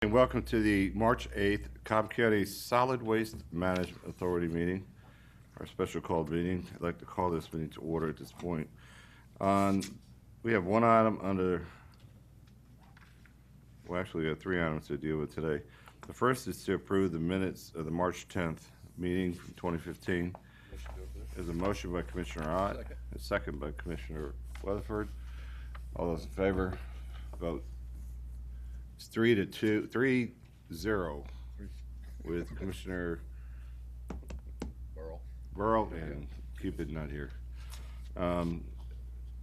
And welcome to the March 8th Cobb County Solid Waste Management Authority meeting, our special called meeting. I'd like to call this meeting to order at this point. We have one item under, well, actually, we have three items to deal with today. The first is to approve the minutes of the March 10th meeting from 2015. There's a motion by Commissioner Ott, a second by Commissioner Weatherford. All those in favor, vote. It's 3-0 with Commissioner Burrell and Cupid not here.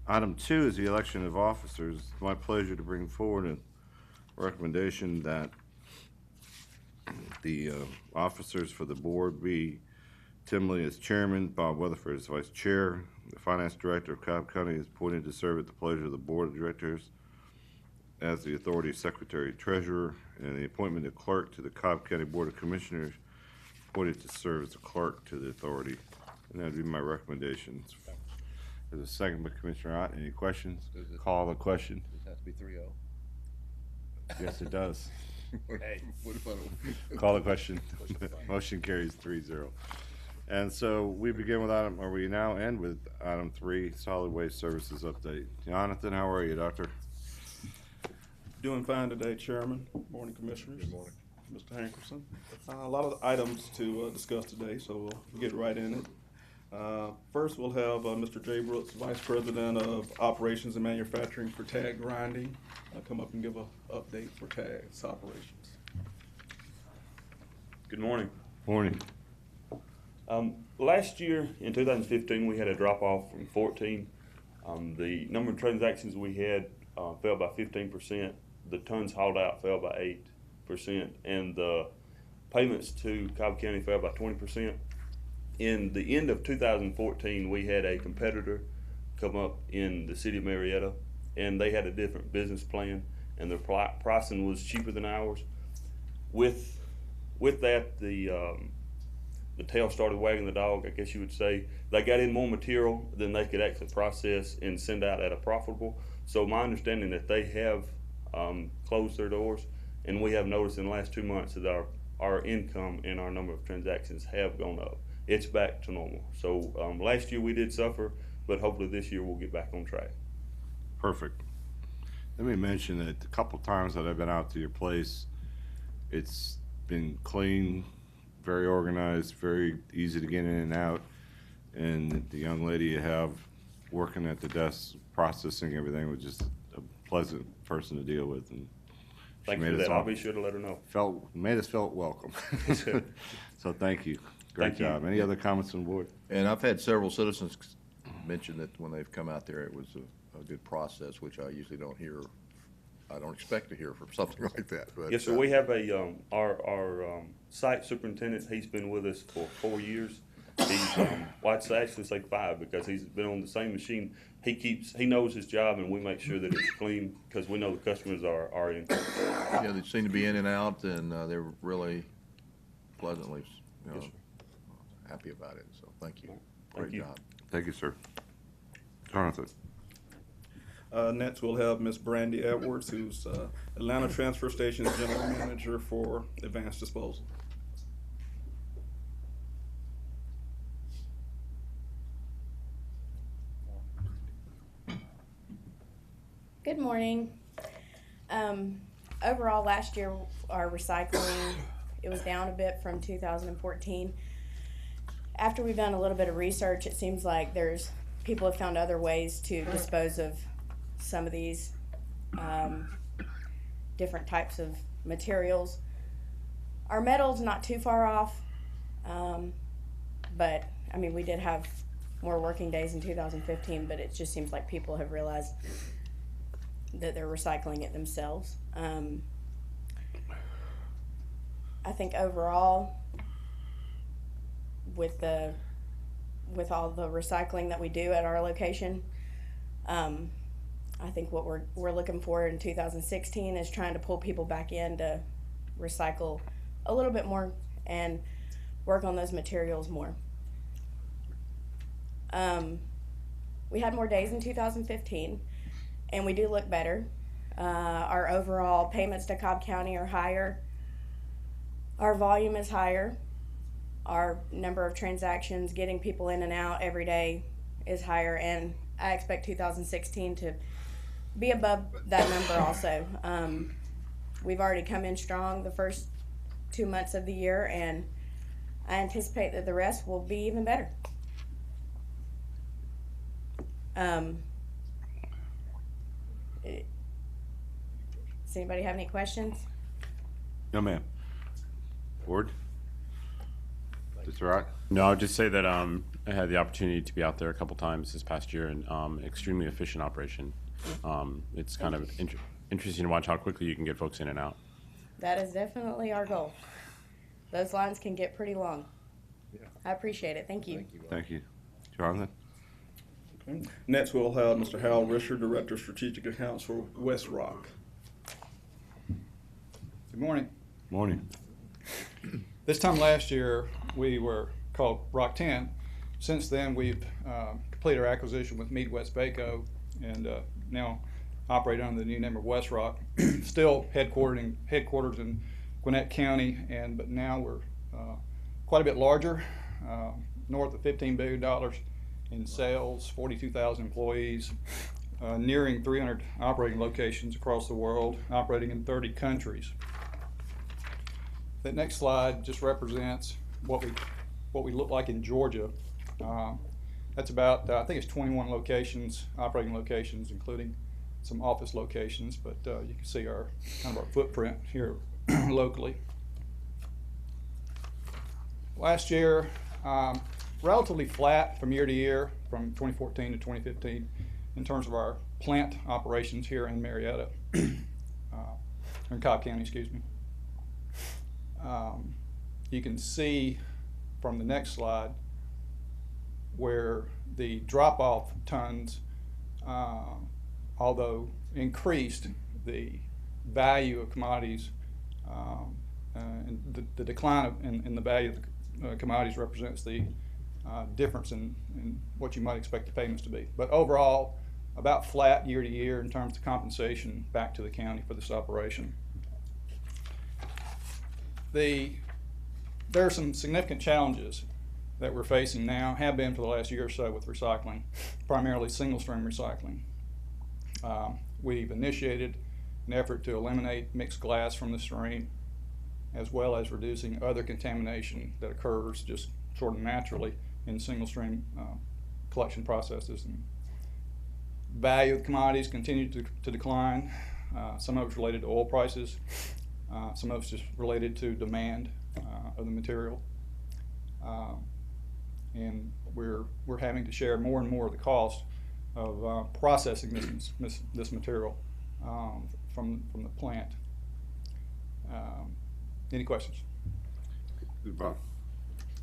Item 2 is the election of officers. It's my pleasure to bring forward a recommendation that the officers for the board be Tim Lee as chairman, Bob Weatherford as vice chair. The finance director of Cobb County is appointed to serve at the pleasure of the board of directors as the authority's secretary treasurer, and the appointment of clerk to the Cobb County Board of Commissioners appointed to serve as a clerk to the authority. And that'd be my recommendations. There's a second by Commissioner Ott. Any questions? Call the question. Does it have to be 3-0? Yes, it does. Hey, what if I don't? Call the question. Motion carries 3-0. And so we begin with item, or we now end with item 3, solid waste services update. Jonathan, how are you, doctor? Doing fine today, Chairman. Morning, Commissioners. Good morning. Mr. Hankerson. A lot of items to discuss today, so we'll get right in it. First, we'll have Mr. Jay Brooks, Vice President of Operations and Manufacturing for Tag Grinding, come up and give an update for TAG's operations. Good morning. Morning. Last year, in 2015, we had a drop-off from 14. The number of transactions we had fell by 15%. The tons hauled out fell by 8%, and the payments to Cobb County fell by 20%. In the end of 2014, we had a competitor come up in the city of Marietta, and they had a different business plan, and their pricing was cheaper than ours. With that, the tail started wagging the dog, I guess you would say. They got in more material than they could actually process and send out at a profitable. So my understanding that they have closed their doors, and we have noticed in the last 2 months that our income and our number of transactions have gone up. It's back to normal. So last year we did suffer, but hopefully this year we'll get back on track. Perfect. Let me mention that a couple times that I've been out to your place, it's been clean, very organized, very easy to get in and out, and the young lady you have working at the desk processing everything was just a pleasant person to deal with, and Thanks for that. I'll be sure to let her know. Made us felt welcome. So thank you. Great Thank you. job. Any other comments on the board? And I've had several citizens mention that when they've come out there, it was a good process, which I usually don't hear. I don't expect to hear from something like that. But, Yes, sir. We have our site superintendent. He's been with us for 4 years. He's well, I'd actually say 5 because he's been on the same machine. He knows his job, and we make sure that it's clean because we know the customers are in. Yeah, they seem to be in and out, and they're really pleasantly, Yes, sir. happy about it. So thank you. Thank Great you. job. Thank you, sir. Jonathan. Next, we'll have Ms. Brandy Edwards, who's Atlanta Transfer Station's General Manager for Advanced Disposal. Good morning. Overall, last year, our recycling, it was down a bit from 2014. After we've done a little bit of research, it seems like people have found other ways to dispose of some of these different types of materials. Our metal's not too far off, but I mean, we did have more working days in 2015, but it just seems like people have realized that they're recycling it themselves. I think overall, with all the recycling that we do at our location, I think what we're looking for in 2016 is trying to pull people back in to recycle a little bit more and work on those materials more. We had more days in 2015, and we do look better. Our overall payments to Cobb County are higher. Our volume is higher. Our number of transactions getting people in and out every day is higher, and I expect 2016 to be above that number also. We've already come in strong the first 2 months of the year, and I anticipate that the rest will be even better. Does anybody have any questions? No, ma'am. Ward? Mr. Rock? No, I would just say that I had the opportunity to be out there a couple times this past year, and extremely efficient operation. It's kind of interesting to watch how quickly you can get folks in and out. That is definitely our goal. Those lines can get pretty long. I appreciate it. Thank you. Thank you. Jonathan? Okay. Next, we'll have Mr. Hal Risher, Director of Strategic Accounts for West Rock. Good morning. Morning. This time last year, we were called Rock 10. Since then, we've completed our acquisition with Midwest Vaco and now operate under the new name of West Rock. Still headquarters in Gwinnett County, but now we're quite a bit larger, north of $15 billion in sales, 42,000 employees, nearing 300 operating locations across the world, operating in 30 countries. That next slide just represents what we look like in Georgia. That's about, I think it's 21 locations, operating locations, including some office locations, but you can see our kind of our footprint here locally. Last year, relatively flat from year to year, from 2014 to 2015, in terms of our plant operations here in Marietta, in Cobb County, excuse me. You can see from the next slide where the drop-off tons, although increased, the value of commodities and the decline in the value of the commodities represents the difference in what you might expect the payments to be. But overall, about flat year to year in terms of compensation back to the county for this operation. There are some significant challenges that we're facing now, have been for the last year or so with recycling, primarily single-stream recycling. We've initiated an effort to eliminate mixed glass from the stream, as well as reducing other contamination that occurs just sort of naturally in single-stream collection processes. And value of commodities continue to decline. Some of it's related to oil prices. Some of it's just related to demand of the material. And we're having to share more and more of the cost of processing this material from the plant. Any questions? Bob?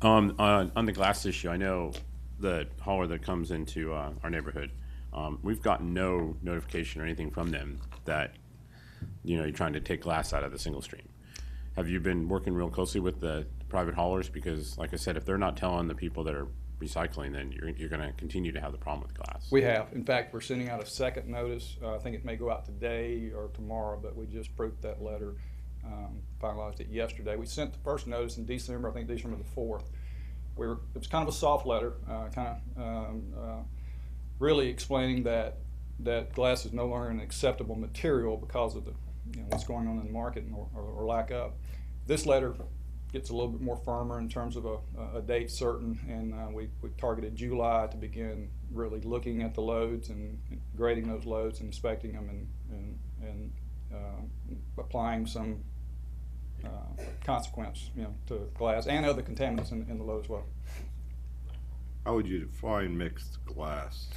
On the glass issue, I know the hauler that comes into our neighborhood, we've gotten no notification or anything from them that you're trying to take glass out of the single stream. Have you been working real closely with the private haulers? Because, like I said, if they're not telling the people that are recycling, then you're going to continue to have the problem with glass. We have. In fact, we're sending out a second notice. I think it may go out today or tomorrow, but we just proofed that letter, finalized it yesterday. We sent the first notice in December, I think December the 4th. It was kind of a soft letter, really explaining that glass is no longer an acceptable material because of the what's going on in the market or lack of. This letter gets a little bit more firmer in terms of a date certain, and we targeted July to begin really looking at the loads and grading those loads and inspecting them and applying some consequence to glass and other contaminants in the load as well. How would you define mixed glass?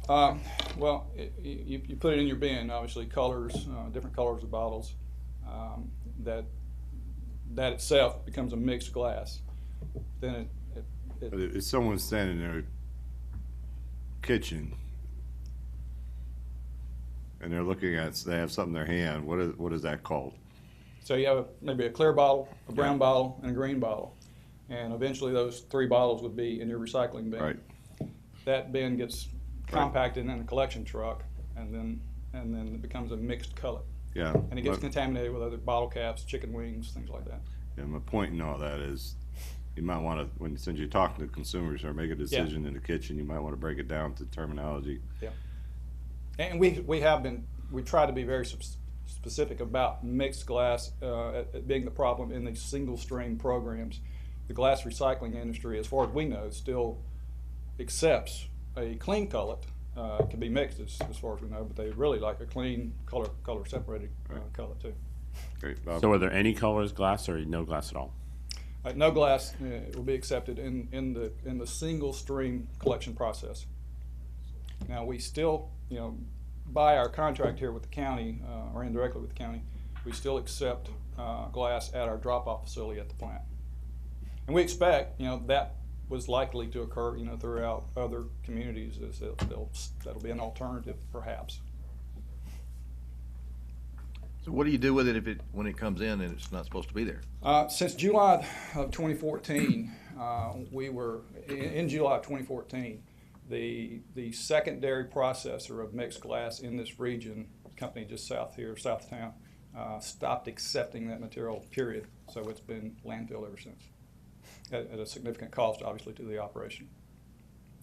Well, you put it in your bin, obviously colors, different colors of bottles, that itself becomes a mixed glass. Then If someone's standing in their kitchen and they're looking at, they have something in their hand, what is that called? so you have maybe a clear bottle, a brown bottle, and a green bottle. And eventually those three bottles would be in your recycling bin. Right. That bin gets compacted in a collection truck, and then and then it becomes a mixed cullet. Yeah. And it gets my- contaminated with other bottle caps, chicken wings, things like that. Yeah, my point in all that is, you might want to, since you're talking to consumers or make a decision in the kitchen, you might want to break it down to terminology. And we try to be very specific about mixed glass being the problem in these single stream programs. The glass recycling industry, as far as we know, still accepts a clean cullet. It can be mixed as far as we know, but they really like a clean color separated cullet too. Great, Bob. So are there any colors glass or no glass at all? No glass will be accepted in the single stream collection process. Now we still, by our contract here with the county or indirectly with the county, we still accept glass at our drop-off facility at the plant, and we expect that was likely to occur throughout other communities. That'll be an alternative perhaps. So what do you do with it when it comes in and it's not supposed to be there? Since July of 2014, we were in July of 2014. The secondary processor of mixed glass in this region, company just south of town, stopped accepting that material. Period. So it's been landfilled ever since, at a significant cost, obviously, to the operation.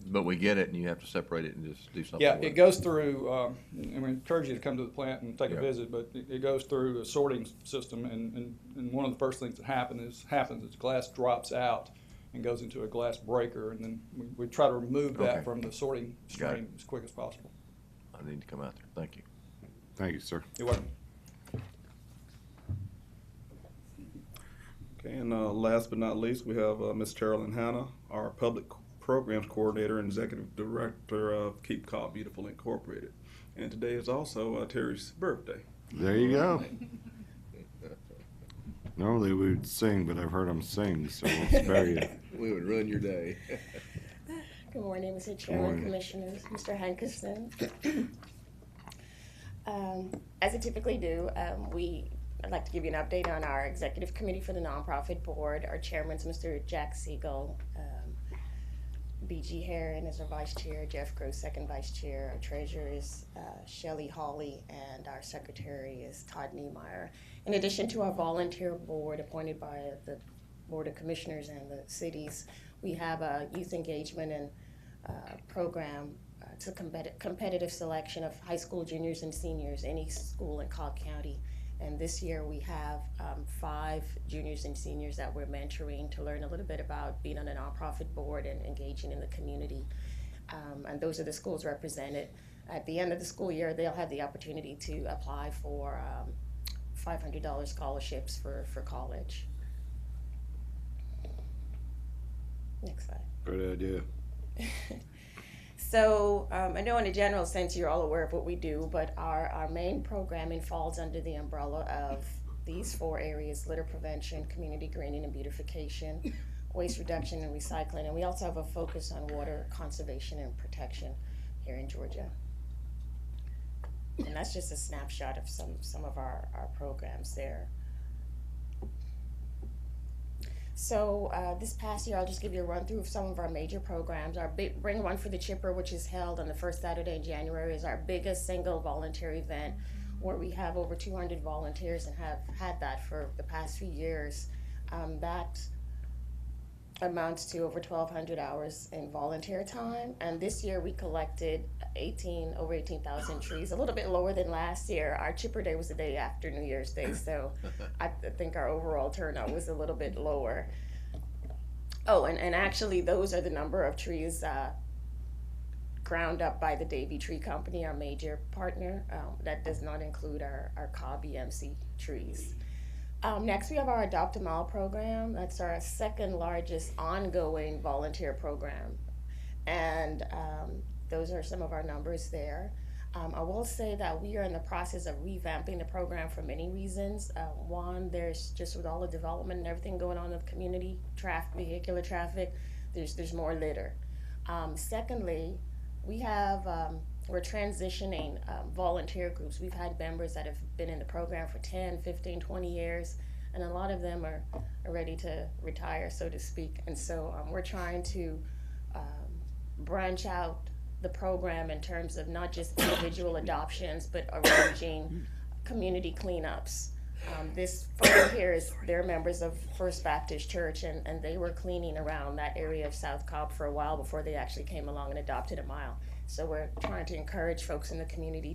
But we get it and you have to separate it and just do something Yeah, with it goes through, and we encourage you to come to the plant and take Yeah. a visit, but it goes through a sorting system, and one of the first things that happens is glass drops out and goes into a glass breaker, and then we try to remove that Okay. from the sorting Got it. stream as quick as possible. I need to come out there. Thank you. Thank you, sir. You're welcome. Okay, and last but not least, we have Ms. Carolyn Hanna, our Public Programs Coordinator and Executive Director of Keep Cobb Beautiful Incorporated. And today is also Terry's birthday. There you go. Normally we would sing, but I've heard him sing, so we'll spare you. We would ruin your day. Good morning, Mr. Chairman, morning. Commissioners, Mr. Hankerson. As I typically do, I'd like to give you an update on our executive committee for the nonprofit board. Our chairman's Mr. Jack Siegel. B.G. Heron is our vice chair, Jeff Gross, second vice chair. Our treasurer is Shelley Hawley, and our secretary is Todd Niemeyer. In addition to our volunteer board appointed by the Board of Commissioners and the cities, we have a youth engagement and program. It's a competitive selection of high school juniors and seniors, any school in Cobb County. And this year we have 5 juniors and seniors that we're mentoring to learn a little bit about being on a nonprofit board and engaging in the community. And those are the schools represented. At the end of the school year, they'll have the opportunity to apply for $500 scholarships for college. Next slide. Great idea. So I know in a general sense you're all aware of what we do, but our main programming falls under the umbrella of these 4 areas: litter prevention, community greening and beautification, waste reduction and recycling, and we also have a focus on water conservation and protection here in Georgia. And that's just a snapshot of some of our programs there. So this past year, I'll just give you a run through of some of our major programs. Our big Bring One for the Chipper, which is held on the first Saturday in January, is our biggest single volunteer event, where we have over 200 volunteers and have had that for the past few years. That amounts to over 1,200 hours in volunteer time. And this year we collected over 18,000 trees, a little bit lower than last year. Our chipper day was the day after New Year's Day, so I think our overall turnout was a little bit lower. Oh, and actually those are the number of trees ground up by the Davie Tree Company, our major partner. That does not include our Cobb EMC trees. Next, we have our Adopt a Mile program. That's our second largest ongoing volunteer program. And those are some of our numbers there. I will say that we are in the process of revamping the program for many reasons. One, there's just with all the development and everything going on in the community, vehicular traffic, there's more litter. Secondly, we're transitioning volunteer groups. We've had members that have been in the program for 10, 15, 20 years, and a lot of them are ready to retire, so to speak. And so we're trying to branch out the program in terms of not just individual adoptions, but arranging community cleanups. This photo here is, they're members of First Baptist Church, and they were cleaning around that area of South Cobb for a while before they actually came along and adopted a mile. So we're trying to encourage folks in the community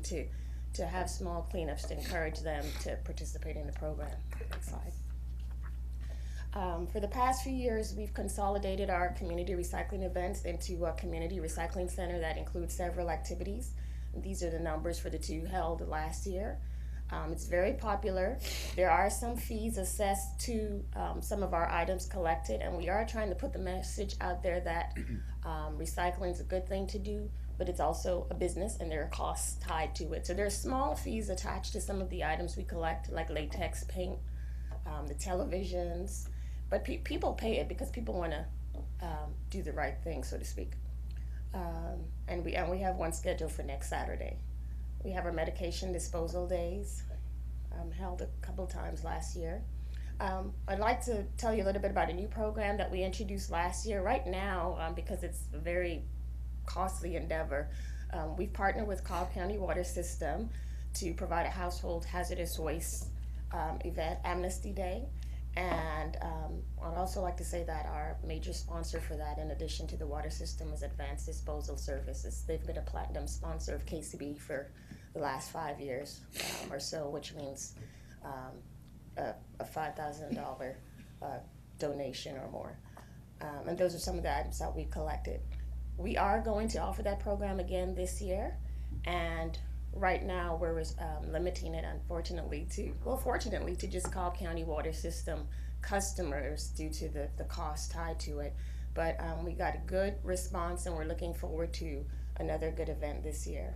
to have small cleanups to encourage them to participate in the program. Next slide. For the past few years, we've consolidated our community recycling events into a community recycling center that includes several activities. These are the numbers for the two held last year. It's very popular. There are some fees assessed to some of our items collected, and we are trying to put the message out there that recycling is a good thing to do, but it's also a business and there are costs tied to it. So there's small fees attached to some of the items we collect, like latex paint, the televisions, but people pay it because people want to do the right thing, so to speak. And we have one scheduled for next Saturday. We have our medication disposal days, held a couple times last year. I'd like to tell you a little bit about a new program that we introduced last year. Right now, because it's a very costly endeavor, we've partnered with Cobb County Water System to provide a household hazardous waste event, Amnesty Day. And I'd also like to say that our major sponsor for that, in addition to the water system, is Advanced Disposal Services. They've been a platinum sponsor of KCB for the last 5 years or so, which means a $5,000 donation or more. And those are some of the items that we collected. We are going to offer that program again this year, and right now we're limiting it, unfortunately, fortunately, to just Cobb County Water System customers due to the cost tied to it. But we got a good response, and we're looking forward to another good event this year.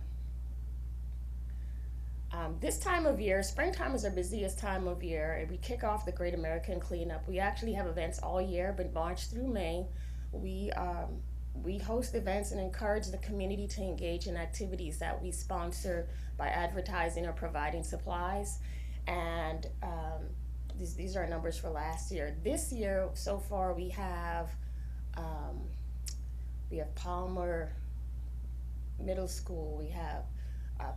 This time of year, springtime is our busiest time of year, and we kick off the Great American Cleanup. We actually have events all year, but March through May, we host events and encourage the community to engage in activities that we sponsor by advertising or providing supplies. And these are our numbers for last year. This year, so far, we have Palmer Middle School, we have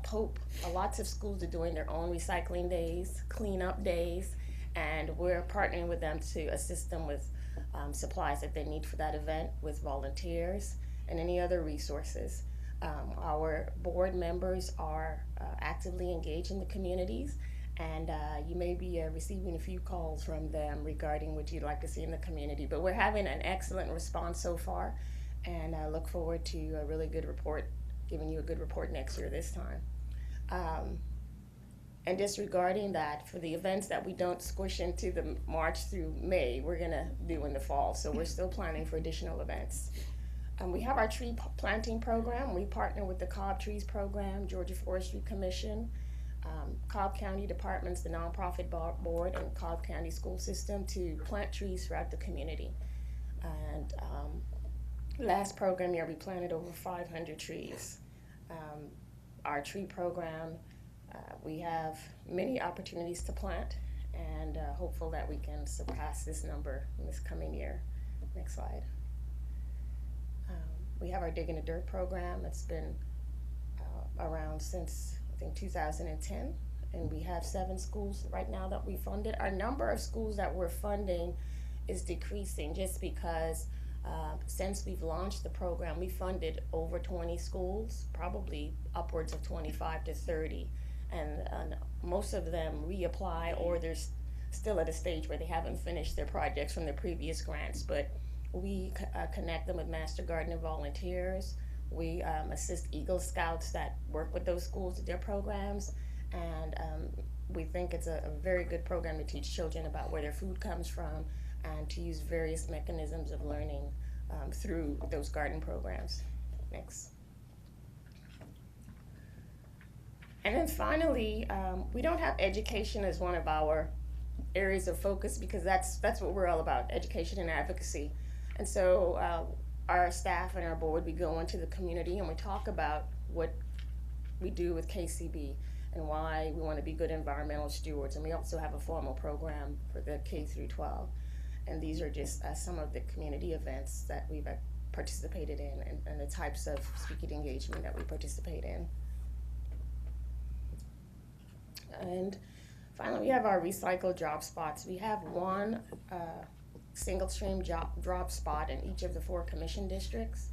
Pope. Lots of schools are doing their own recycling days, cleanup days, and we're partnering with them to assist them with supplies that they need for that event, with volunteers and any other resources. Our board members are actively engaged in the communities, and you may be receiving a few calls from them regarding what you'd like to see in the community. But we're having an excellent response so far, and I look forward to a really good report, giving you a good report next year this time. And disregarding that, for the events that we don't squish into the March through May, we're gonna do in the fall. So we're still planning for additional events. We have our tree planting program. We partner with the Cobb Trees Program, Georgia Forestry Commission, Cobb County Departments, the Nonprofit Board, and Cobb County School System to plant trees throughout the community. And last program year, we planted over 500 trees. Our tree program, we have many opportunities to plant, and hopeful that we can surpass this number in this coming year. Next slide. We have our Dig in the Dirt program. It's been around since, I think, 2010, and we have 7 schools right now that we funded. Our number of schools that we're funding is decreasing just because since we've launched the program, we funded over 20 schools, probably upwards of 25 to 30. And most of them reapply, or they're still at a stage where they haven't finished their projects from their previous grants. But we connect them with Master Gardener volunteers. We assist Eagle Scouts that work with those schools with their programs. And we think it's a very good program to teach children about where their food comes from and to use various mechanisms of learning through those garden programs. Next. And then finally, we don't have education as one of our areas of focus because that's what we're all about, education and advocacy. And so our staff and our board, we go into the community and we talk about what we do with KCB and why we want to be good environmental stewards. And we also have a formal program for the K through 12. And these are just some of the community events that we've participated in, and the types of speaking engagement that we participate in. And finally, we have our recycled drop spots. We have one single stream drop spot in each of the 4 commission districts.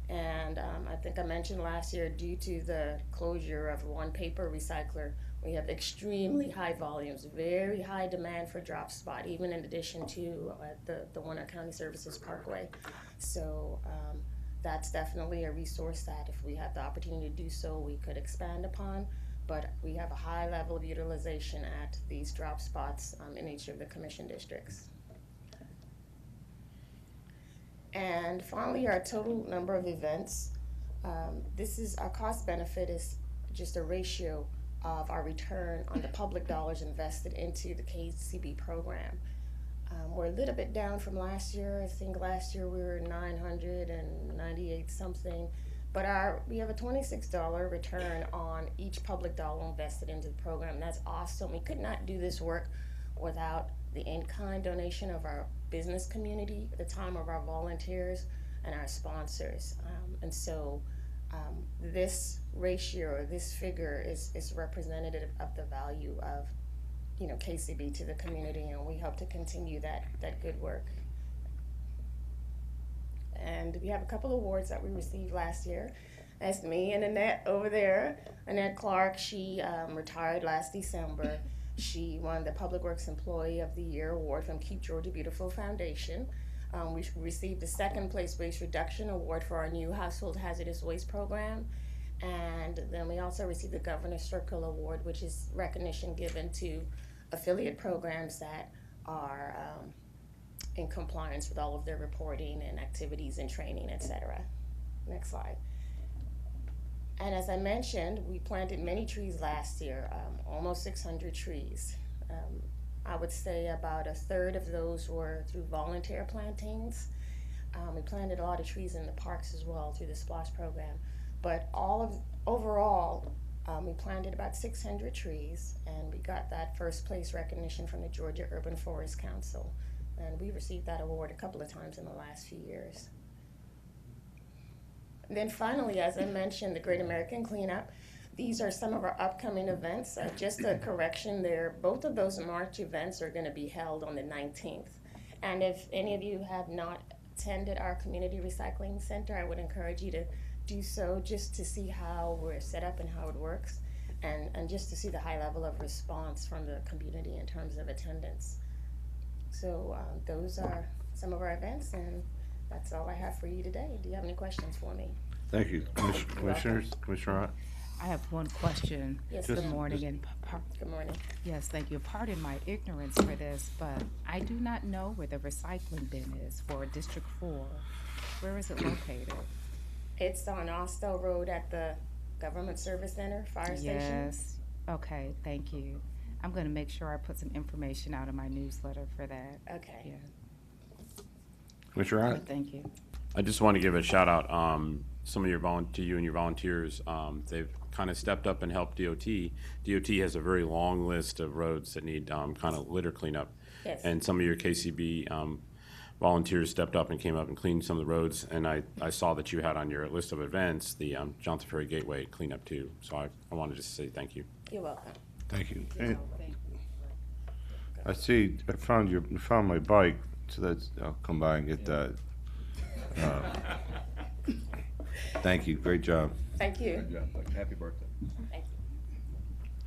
And I think I mentioned last year, due to the closure of one paper recycler, we have extremely high volumes, very high demand for drop spot, even in addition to the one at County Services Parkway. So that's definitely a resource that if we have the opportunity to do so, we could expand upon. But we have a high level of utilization at these drop spots in each of the commission districts. And finally, our total number of events. This is our cost benefit is just a ratio of our return on the public dollars invested into the KCB program. We're a little bit down from last year. I think last year we were 998 something. But we have a $26 return on each public dollar invested into the program. That's awesome. We could not do this work without the in-kind donation of our business community, the time of our volunteers, and our sponsors. And so this ratio, or this figure, is representative of the value of, KCB to the community, and we hope to continue that good work. And we have a couple of awards that we received last year. That's me and Annette over there. Annette Clark, she retired last December. She won the Public Works Employee of the Year award from Keep Georgia Beautiful Foundation. We received the 2nd place waste reduction award for our new household hazardous waste program. And then we also received the Governor's Circle Award, which is recognition given to affiliate programs that are in compliance with all of their reporting and activities and training, etc. Next slide. And as I mentioned, we planted many trees last year, almost 600 trees. I would say about 1/3 of those were through volunteer plantings. We planted a lot of trees in the parks as well through the SPLOSH program. But overall, we planted about 600 trees, and we got that 1st place recognition from the Georgia Urban Forest Council. And we received that award a couple of times in the last few years. And then finally, as I mentioned, the Great American Cleanup. These are some of our upcoming events. Just a correction there, both of those March events are going to be held on the 19th. And if any of you have not attended our community recycling center, I would encourage you to do so, just to see how we're set up and how it works, and just to see the high level of response from the community in terms of attendance. So those are some of our events, and that's all I have for you today. Do you have any questions for me? Thank you. Commissioners, Commissioner Ott? I have one question. Yes, Good ma'am. morning, and Good morning. yes, thank you. Pardon my ignorance for this, but I do not know where the recycling bin is for District 4. Where is it located? It's on Austell Road at the Government Service Center, Fire Station. Yes. Okay, thank you. I'm going to make sure I put some information out in my newsletter for that. Okay. Yeah. Commissioner Ott? Thank you. I just want to give a shout out, some of your to you and your volunteers. They've kind of stepped up and helped DOT. DOT has a very long list of roads that need kind of litter cleanup. Yes. And some of your KCB volunteers stepped up and came up and cleaned some of the roads. And I saw that you had on your list of events the Johnson Ferry Gateway cleanup too. So I wanted to say thank you. You're welcome. Thank you. And Thank you. I see, I found my bike, so I'll come by and get that. Thank you, great job. Thank you. Good job. Happy birthday. Thank you.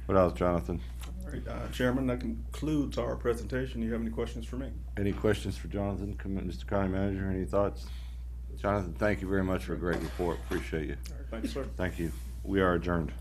What else, Jonathan? All right, Chairman, that concludes our presentation. Do you have any questions for me? Any questions for Jonathan? Mr. County Manager, any thoughts? Jonathan, thank you very much for a great report. Appreciate you. All right, thank you, sir. Thank you. We are adjourned.